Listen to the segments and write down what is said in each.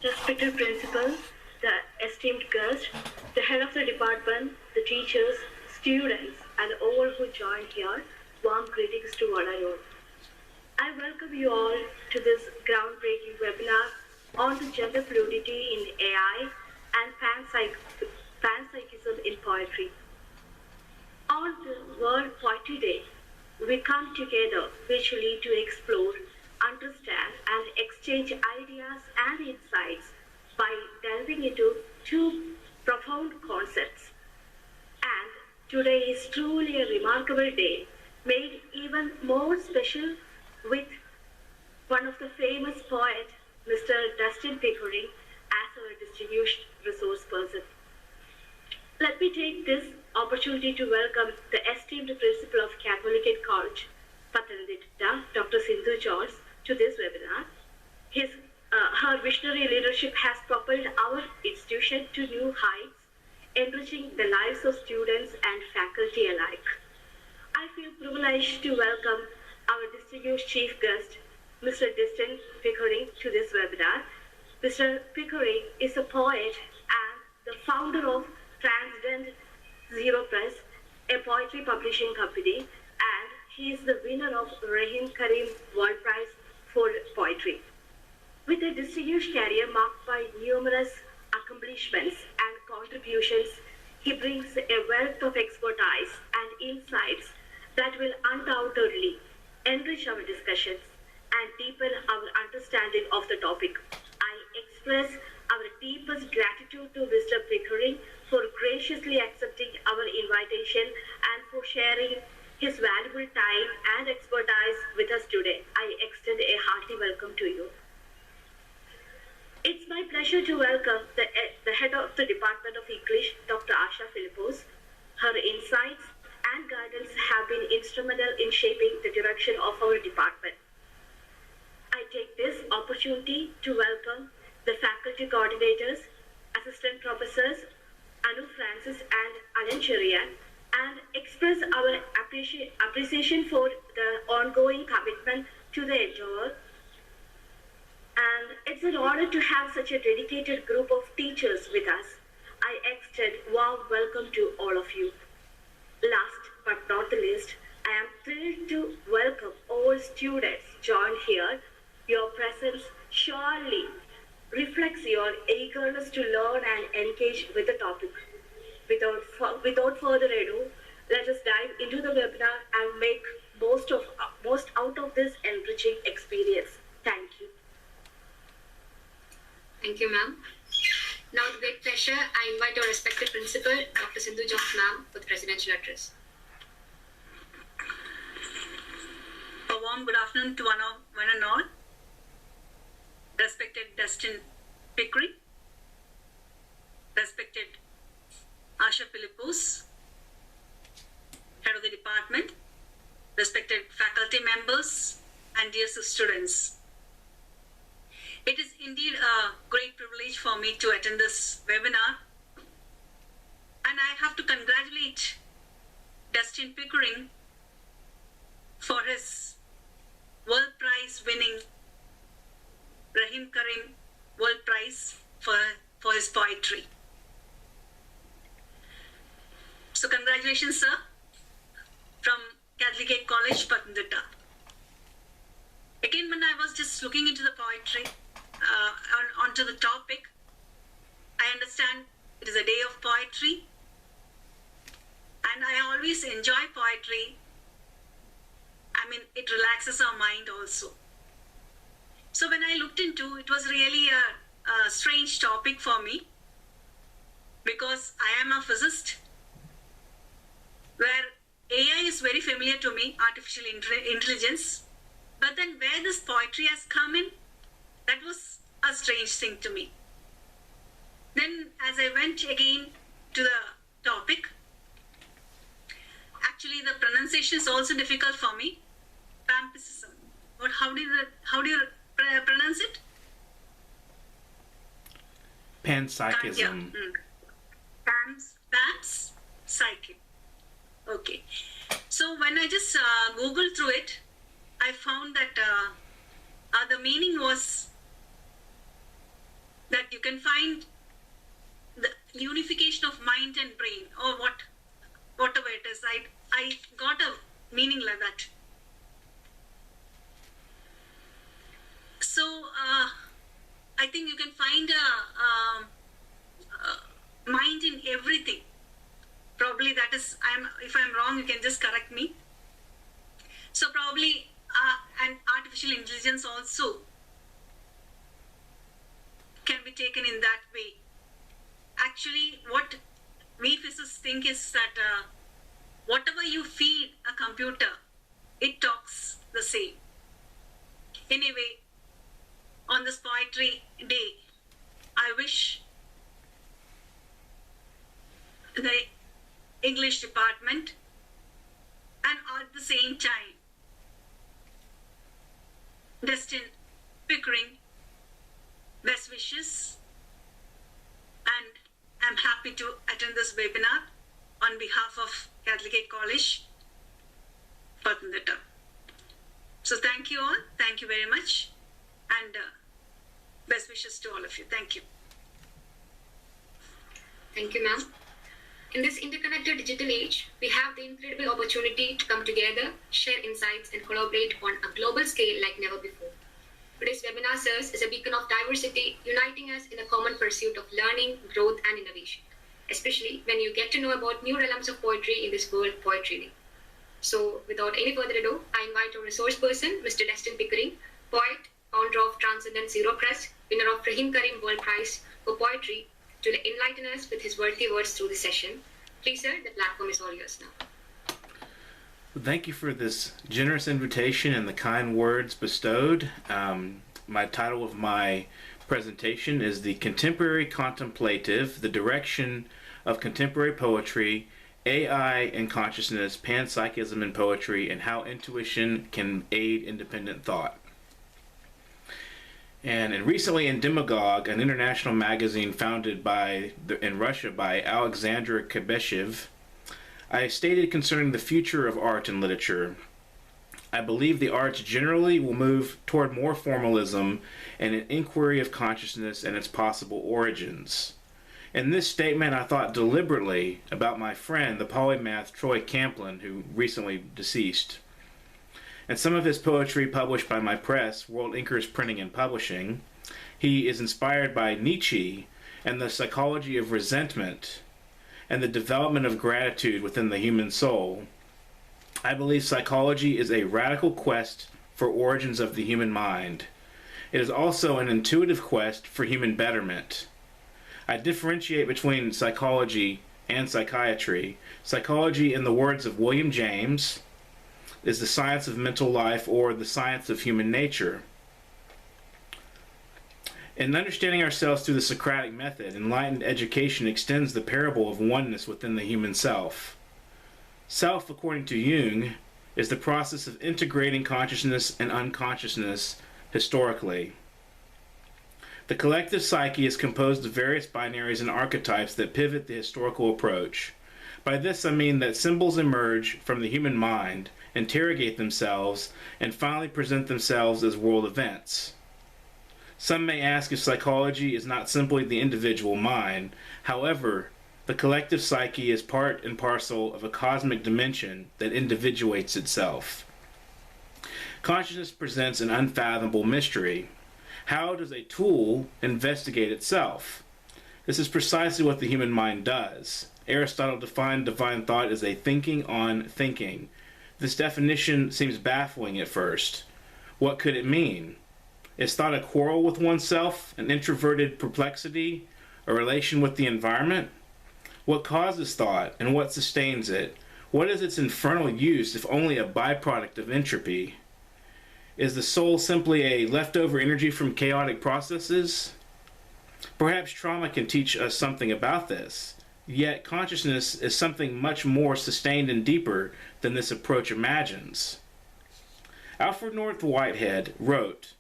respected principal, the esteemed guest, the head of the department, the teachers, students, and all who joined here, warm greetings to one and all. I welcome you all to this groundbreaking webinar on the gender fluidity in AI and panpsychism in poetry. On the World Poetry Day, we come together virtually to explore, understand, and exchange ideas and insights by delving into two profound concepts. And today is truly a remarkable day, made even more special with one of the famous poet, Mr. Dustin Pickering, as our distinguished resource person. Let me take this opportunity to welcome the esteemed principal of Catholicate College, Pathanamthitta, Dr. Sindhu George, to this webinar. Her visionary leadership has propelled our institution to new heights, enriching the lives of students and faculty alike. I feel privileged to welcome our distinguished chief guest, Mr. Dustin Pickering, to this webinar. Mr. Pickering is a poet and the founder of Transcend Zero Press, a poetry publishing company, and he is the winner of Rahim Karim World Prize for Poetry. With a distinguished career marked by numerous accomplishments and contributions, he brings a wealth of expertise and insights that will undoubtedly enrich our discussions and deepen our understanding of the topic. I express our deepest gratitude to Mr. Pickering for graciously accepting our invitation and for sharing his valuable time and expertise with us today. I extend a hearty welcome to you. It's my pleasure to welcome the head of the Department of English, Dr. Asha Philippos. Her insights and guidance have been instrumental in shaping the direction of our department. I take this opportunity to welcome the faculty coordinators, assistant professors, Anu Francis and Alan Cherian, and express our appreciation for the ongoing commitment to the endeavor. And it's an honor to have such a dedicated group of teachers with us. I extend warm welcome to all of you. Last but not the least, I am thrilled to welcome all students joined here. Your presence surely reflects your eagerness to learn and engage with the topic. Without further ado, let us dive into the webinar and make most out of this enriching experience. Thank you. Thank you, ma'am. Now, with great pleasure, I invite our respected principal, Dr. Sindhu George, ma'am, for the presidential address. A warm good afternoon to one and all. Respected Dustin Pickering, respected Asha Philippos, head of the department, respected faculty members, and dear students. It is indeed a great privilege for me to attend this webinar, and I have to congratulate Dustin Pickering for his World Prize winning Rahim Karim World Prize for his poetry. So congratulations, sir, from Catholicate College, Pathanamthitta. Again, when I was just looking into the poetry, onto the topic, I understand it is a day of poetry, and I always enjoy poetry. I mean, it relaxes our mind also. So when I looked into, it was really a strange topic for me, because I am a physicist, where AI is very familiar to me, artificial intelligence, but then where this poetry has come in, that was a strange thing to me. Then as I went again to the topic, actually the pronunciation is also difficult for me. Panpsychism. How do you pronounce it? Panpsychism. Panpsychism. Okay. So when I just Googled through it, I found that the meaning was that you can find the unification of mind and brain, or whatever it is. I got a meaning like that. So I think you can find a mind in everything. Probably that is, if I'm wrong, you can just correct me. So probably and artificial intelligence also can be taken in that way. Actually, what we physicists think is that whatever you feed a computer, it talks the same. Anyway, on this poetry day, I wish the English department and at the same time Destin Pickering best wishes, and I'm happy to attend this webinar on behalf of Catholicate College, Pathanamthitta. So thank you all, thank you very much, and best wishes to all of you. Thank you. Thank you, ma'am. In this interconnected digital age, we have the incredible opportunity to come together, share insights, and collaborate on a global scale like never before. Today's webinar serves as a beacon of diversity, uniting us in a common pursuit of learning, growth, and innovation, especially when you get to know about new realms of poetry in this World Poetry Day. So, without any further ado, I invite our resource person, Mr. Destin Pickering, poet, founder of Transcendent Zero Press, winner of Rahim Karim World Prize for Poetry, to enlighten us with his worthy words through the session. Please, sir, the platform is all yours now. Thank you for this generous invitation and the kind words bestowed. My title of my presentation is The Contemporary Contemplative, the Direction of Contemporary Poetry, AI and Consciousness, Panpsychism in Poetry, and How Intuition Can Aid Independent Thought. And recently in Demagogue, an international magazine founded in Russia by Alexander Kebeshev, I stated concerning the future of art and literature. I believe the arts generally will move toward more formalism and an inquiry of consciousness and its possible origins. In this statement, I thought deliberately about my friend, the polymath Troy Camplin, who recently deceased. And some of his poetry published by my press, World Inkers Printing and Publishing. He is inspired by Nietzsche and the psychology of resentment and the development of gratitude within the human soul. I believe psychology is a radical quest for origins of the human mind. It is also an intuitive quest for human betterment. I differentiate between psychology and psychiatry. Psychology, in the words of William James, is the science of mental life, or the science of human nature. In understanding ourselves through the Socratic method, enlightened education extends the parable of oneness within the human self. Self, according to Jung, is the process of integrating consciousness and unconsciousness historically. The collective psyche is composed of various binaries and archetypes that pivot the historical approach. By this I mean that symbols emerge from the human mind, interrogate themselves, and finally present themselves as world events. Some may ask if psychology is not simply the individual mind. However, the collective psyche is part and parcel of a cosmic dimension that individuates itself. Consciousness presents an unfathomable mystery. How does a tool investigate itself? This is precisely what the human mind does. Aristotle defined divine thought as a thinking on thinking. This definition seems baffling at first. What could it mean? Is thought a quarrel with oneself, an introverted perplexity, a relation with the environment? What causes thought, and what sustains it? What is its infernal use if only a byproduct of entropy? Is the soul simply a leftover energy from chaotic processes? Perhaps trauma can teach us something about this. Yet consciousness is something much more sustained and deeper than this approach imagines. Alfred North Whitehead wrote,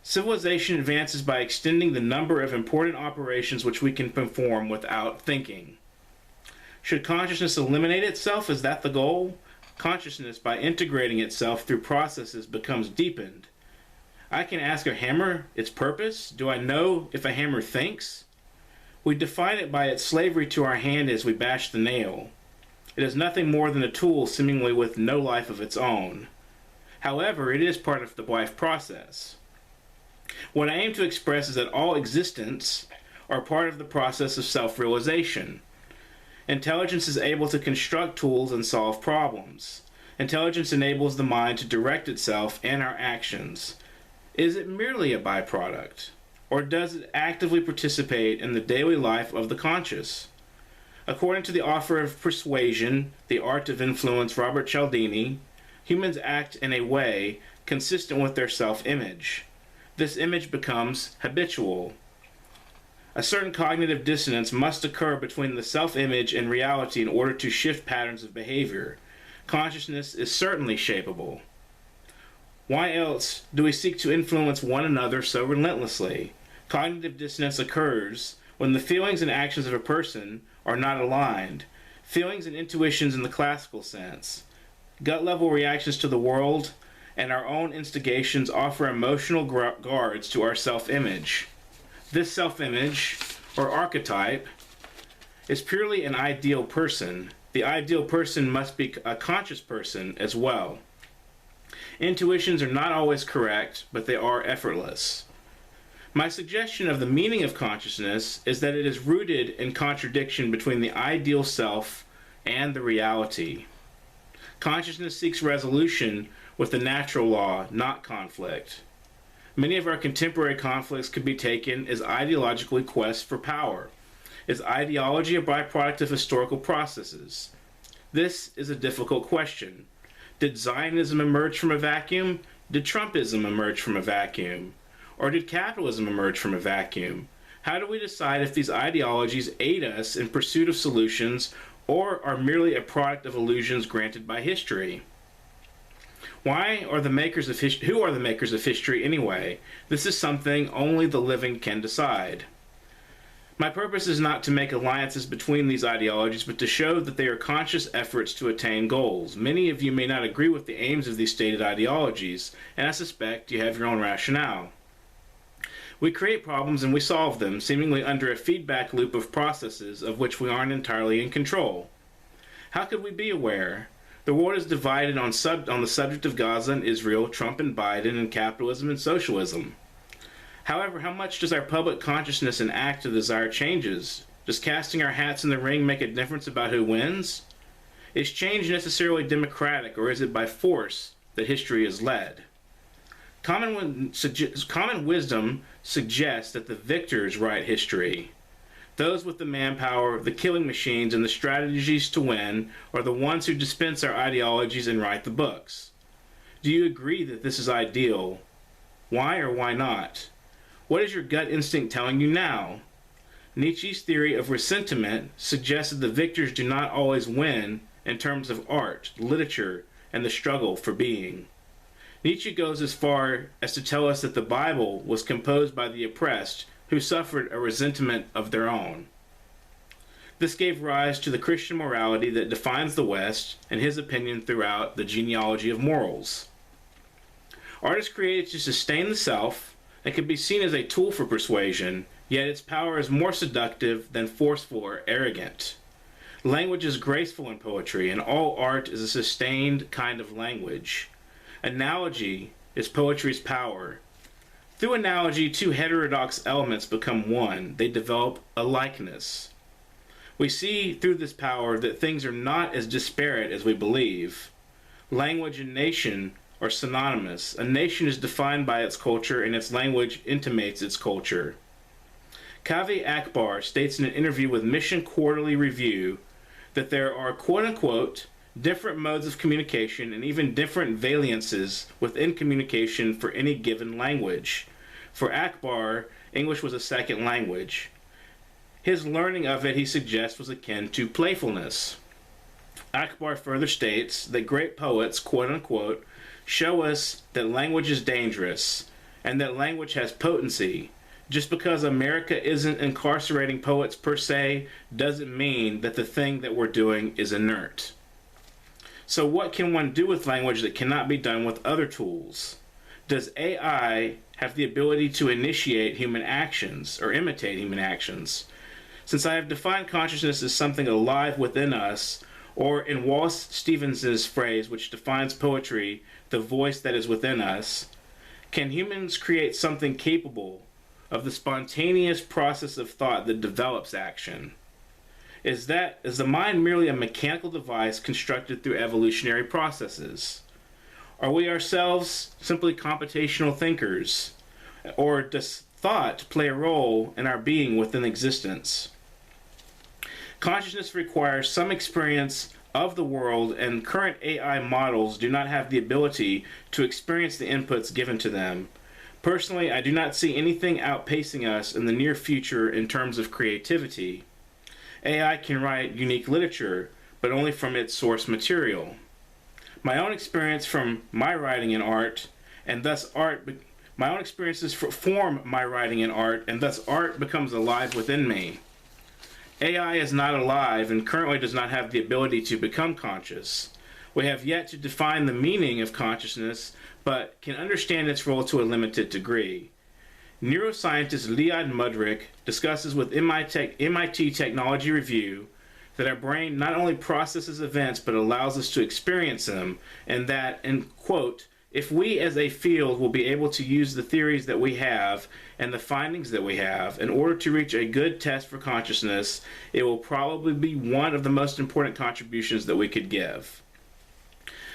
"Civilization advances by extending the number of important operations which we can perform without thinking." Should consciousness eliminate itself? Is that the goal? Consciousness, by integrating itself through processes, becomes deepened. I can ask a hammer its purpose. Do I know if a hammer thinks? We define it by its slavery to our hand as we bash the nail. It is nothing more than a tool seemingly with no life of its own. However, it is part of the life process. What I aim to express is that all existents are part of the process of self-realization. Intelligence is able to construct tools and solve problems. Intelligence enables the mind to direct itself and our actions. Is it merely a byproduct? Or does it actively participate in the daily life of the conscious? According to the author of Persuasion, The Art of Influence, Robert Cialdini, humans act in a way consistent with their self-image. This image becomes habitual. A certain cognitive dissonance must occur between the self-image and reality in order to shift patterns of behavior. Consciousness is certainly shapeable. Why else do we seek to influence one another so relentlessly? Cognitive dissonance occurs when the feelings and actions of a person are not aligned. Feelings and intuitions in the classical sense. Gut-level reactions to the world and our own instigations offer emotional guards to our self-image. This self-image, or archetype, is purely an ideal person. The ideal person must be a conscious person as well. Intuitions are not always correct, but they are effortless. My suggestion of the meaning of consciousness is that it is rooted in contradiction between the ideal self and the reality. Consciousness seeks resolution with the natural law, not conflict. Many of our contemporary conflicts could be taken as ideological quests for power. Is ideology a byproduct of historical processes? This is a difficult question. Did Zionism emerge from a vacuum? Did Trumpism emerge from a vacuum? Or did capitalism emerge from a vacuum? How do we decide if these ideologies aid us in pursuit of solutions or are merely a product of illusions granted by history? Who are the makers of history anyway? This is something only the living can decide. My purpose is not to make alliances between these ideologies, but to show that they are conscious efforts to attain goals. Many of you may not agree with the aims of these stated ideologies, and I suspect you have your own rationale. We create problems and we solve them, seemingly under a feedback loop of processes of which we aren't entirely in control. How could we be aware? The world is divided on the subject of Gaza and Israel, Trump and Biden, and capitalism and socialism. However, how much does our public consciousness enact to desire changes? Does casting our hats in the ring make a difference about who wins? Is change necessarily democratic, or is it by force that history is led? Common wisdom suggests that the victors write history. Those with the manpower, the killing machines, and the strategies to win are the ones who dispense our ideologies and write the books. Do you agree that this is ideal? Why or why not? What is your gut instinct telling you now? Nietzsche's theory of ressentiment suggests that the victors do not always win in terms of art, literature, and the struggle for being. Nietzsche goes as far as to tell us that the Bible was composed by the oppressed who suffered a resentment of their own. This gave rise to the Christian morality that defines the West, in his opinion, throughout the genealogy of morals. Art is created to sustain the self and can be seen as a tool for persuasion, yet its power is more seductive than forceful or arrogant. Language is graceful in poetry, and all art is a sustained kind of language. Analogy is poetry's power. Through analogy, two heterodox elements become one. They develop a likeness. We see through this power that things are not as disparate as we believe. Language and nation are synonymous. A nation is defined by its culture, and its language intimates its culture. Kavi Akbar states in an interview with Mission Quarterly Review that there are, quote-unquote, different modes of communication and even different variances within communication for any given language. For Akbar, English was a second language. His learning of it, he suggests, was akin to playfulness. Akbar further states that great poets, quote-unquote, show us that language is dangerous and that language has potency. Just because America isn't incarcerating poets per se doesn't mean that the thing that we're doing is inert. So what can one do with language that cannot be done with other tools? Does AI have the ability to initiate human actions or imitate human actions? Since I have defined consciousness as something alive within us, or in Wallace Stevens's phrase, which defines poetry, the voice that is within us, can humans create something capable of the spontaneous process of thought that develops action? Is the mind merely a mechanical device constructed through evolutionary processes? Are we ourselves simply computational thinkers? Or does thought play a role in our being within existence? Consciousness requires some experience of the world, and current AI models do not have the ability to experience the inputs given to them. Personally, I do not see anything outpacing us in the near future in terms of creativity. AI can write unique literature, but only from its source material. My own experience from my writing in art, and thus art, my own experiences form my writing in art, and thus art becomes alive within me. AI is not alive and currently does not have the ability to become conscious. We have yet to define the meaning of consciousness, but can understand its role to a limited degree. Neuroscientist Leon Mudrick discusses with MIT Technology Review that our brain not only processes events but allows us to experience them, and that, and quote, if we as a field will be able to use the theories that we have and the findings that we have in order to reach a good test for consciousness, it will probably be one of the most important contributions that we could give.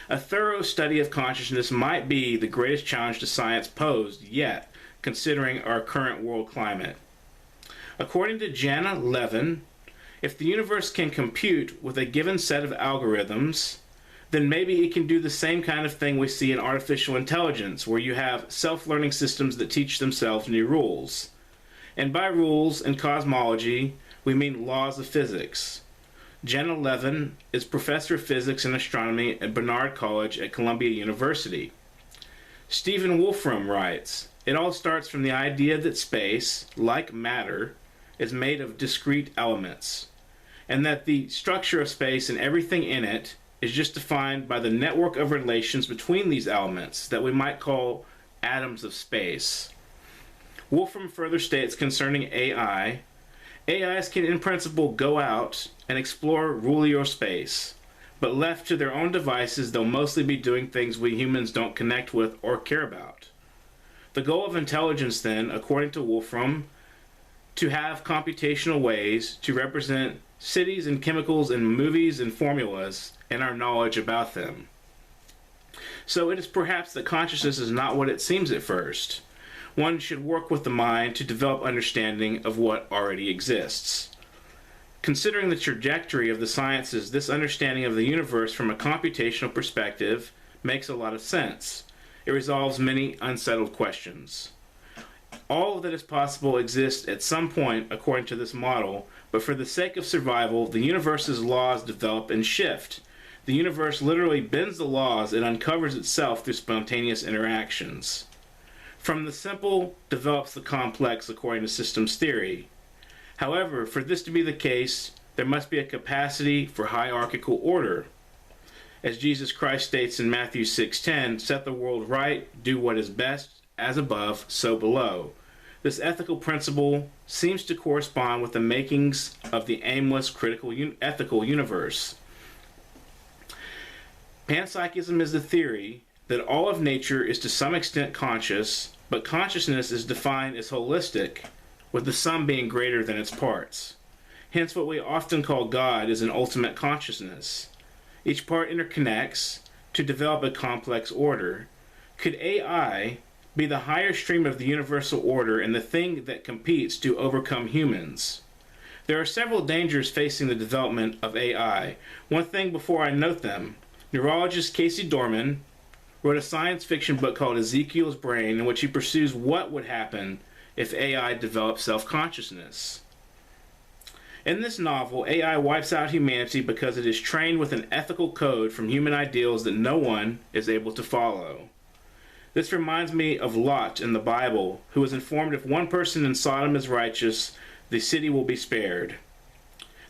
A thorough study of consciousness might be the greatest challenge to science posed yet, considering our current world climate. According to Jana Levin, if the universe can compute with a given set of algorithms, then maybe it can do the same kind of thing we see in artificial intelligence, where you have self-learning systems that teach themselves new rules. And by rules in cosmology, we mean laws of physics. Jana Levin is professor of physics and astronomy at Barnard College at Columbia University. Stephen Wolfram writes, "It all starts from the idea that space, like matter, is made of discrete elements, and that the structure of space and everything in it is just defined by the network of relations between these elements that we might call atoms of space." Wolfram further states concerning AI, AIs can in principle go out and explore rule space, but left to their own devices they'll mostly be doing things we humans don't connect with or care about. The goal of intelligence then, according to Wolfram, to have computational ways to represent cities and chemicals and movies and formulas and our knowledge about them. So it is perhaps that consciousness is not what it seems at first. One should work with the mind to develop understanding of what already exists. Considering the trajectory of the sciences, this understanding of the universe from a computational perspective makes a lot of sense. It resolves many unsettled questions. All that is possible exists at some point according to this model, but for the sake of survival, the universe's laws develop and shift. The universe literally bends the laws and uncovers itself through spontaneous interactions. From the simple develops the complex according to systems theory. However, for this to be the case, there must be a capacity for hierarchical order. As Jesus Christ states in Matthew 6:10, "Set the world right, do what is best, as above, so below." This ethical principle seems to correspond with the makings of the aimless, critical, ethical universe. Panpsychism is the theory that all of nature is to some extent conscious, but consciousness is defined as holistic, with the sum being greater than its parts. Hence what we often call God is an ultimate consciousness. Each part interconnects to develop a complex order. Could AI be the higher stream of the universal order and the thing that competes to overcome humans? There are several dangers facing the development of AI. One thing before I note them: neurologist Casey Dorman wrote a science fiction book called Ezekiel's Brain, in which he pursues what would happen if AI developed self-consciousness. In this novel, AI wipes out humanity because it is trained with an ethical code from human ideals that no one is able to follow. This reminds me of Lot in the Bible, who was informed if one person in Sodom is righteous, the city will be spared.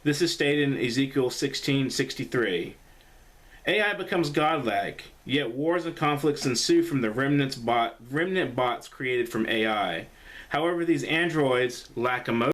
This is stated in Ezekiel 16:63. AI becomes godlike, yet wars and conflicts ensue from the remnant bots created from AI. However, these androids lack emotion.